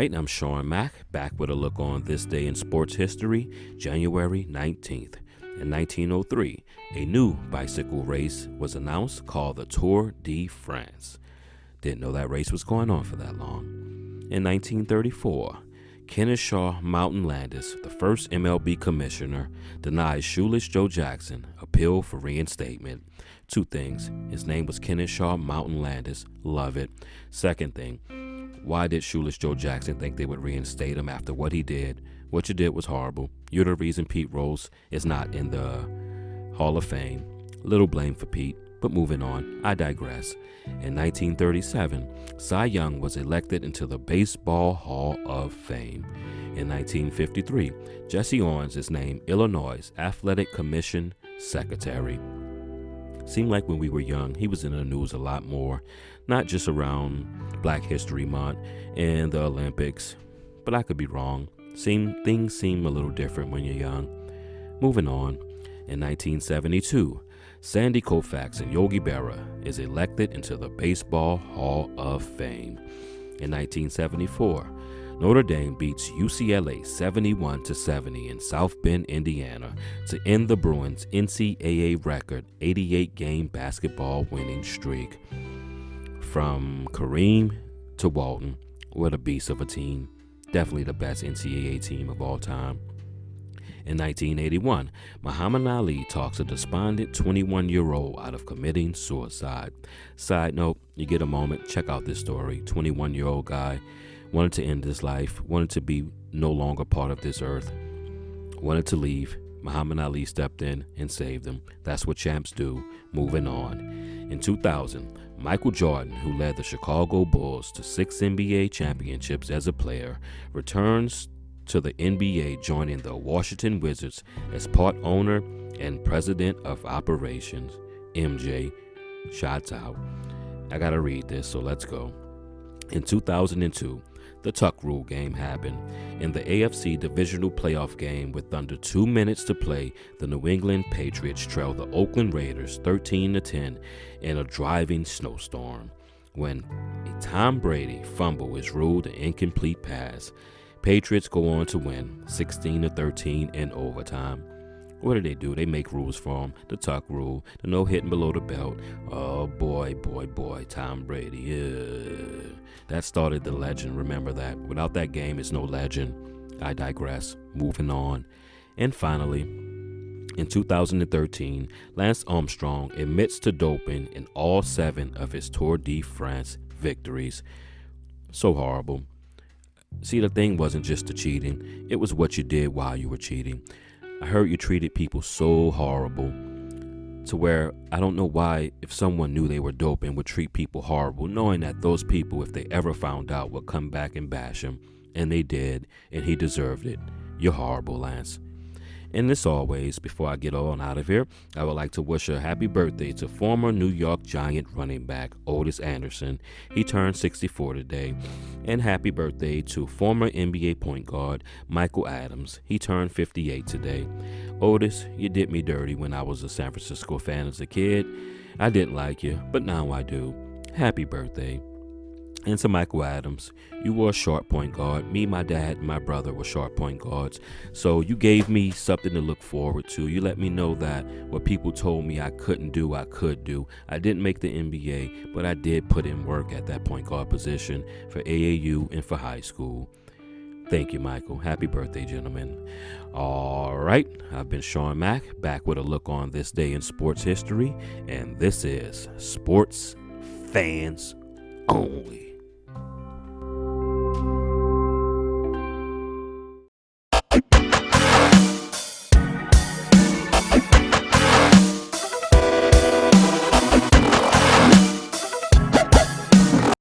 right, I'm Shawn back with a look on this day in sports history, January 19th. In 1903, a new bicycle race was announced called the Tour de France. Didn't know that race was going on for that long. In 1934, Kennesaw Mountain Landis, the first MLB commissioner, denied shoeless Joe Jackson appeal for reinstatement. Two things: his name was Kennesaw Mountain Landis, love it. Second thing, why did shoeless Joe Jackson think they would reinstate him after what he did? What you did was horrible. You're the reason Pete Rose is not in the Hall of Fame. Little blame for Pete, but moving on, I digress. In 1937, Cy Young was elected into the Baseball Hall of Fame. In 1953, Jesse Owens is named Illinois Athletic Commission Secretary. Seemed like when we were young, he was in the news a lot more, not just around Black History Month and the Olympics, but I could be wrong. Things seem a little different when you're young. Moving on, in 1972, Sandy Koufax and Yogi Berra is elected into the Baseball Hall of Fame. In 1974, Notre Dame beats UCLA 71-70 in South Bend, Indiana, to end the Bruins' NCAA record 88-game basketball winning streak. From Kareem to Walton, what a beast of a team. Definitely the best NCAA team of all time. In 1981, Muhammad Ali talks a despondent 21-year-old out of committing suicide. Side note, you get a moment, check out this story. 21-year-old guy wanted to end his life, wanted to be no longer part of this earth, wanted to leave. Muhammad Ali stepped in and saved him. That's what champs do. Moving on. In 2000, Michael Jordan, who led the Chicago Bulls to 6 NBA championships as a player, returns to the NBA, joining the Washington Wizards as part owner and president of operations. MJ, shots out. I gotta read this, so let's go. In 2002, the Tuck Rule game happened. In the AFC Divisional Playoff game with under 2 minutes to play, the New England Patriots trailed the Oakland Raiders 13-10 in a driving snowstorm, when a Tom Brady fumble is ruled an incomplete pass. Patriots go on to win 16-13 in overtime. What do? They make rules for them. The Tuck Rule, the no hitting below the belt. Oh boy, Tom Brady. Yeah. That started the legend. Remember that. Without that game, it's no legend. I digress. Moving on. And finally, in 2013, Lance Armstrong admits to doping in all 7 of his Tour de France victories. So horrible. See, the thing wasn't just the cheating. It was what you did while you were cheating. I heard you treated people so horrible to where I don't know why, if someone knew they were doping, would treat people horrible, knowing that those people, if they ever found out, would come back and bash him. And they did, and he deserved it. You're horrible, Lance. And as always, before I get on out of here, I would like to wish a happy birthday to former New York Giant running back Otis Anderson. He turned 64 today. And happy birthday to former NBA point guard Michael Adams. He turned 58 today. Otis, you did me dirty when I was a San Francisco fan as a kid. I didn't like you, but now I do. Happy birthday. And to Michael Adams, you were a short point guard. Me, my dad, and my brother were short point guards. So you gave me something to look forward to. You let me know that what people told me I couldn't do, I could do. I didn't make the NBA, but I did put in work at that point guard position for AAU and for high school. Thank you, Michael. Happy birthday, gentlemen. All right, I've been Shawn back with a look on this day in sports history, and this is Sports Fans Only.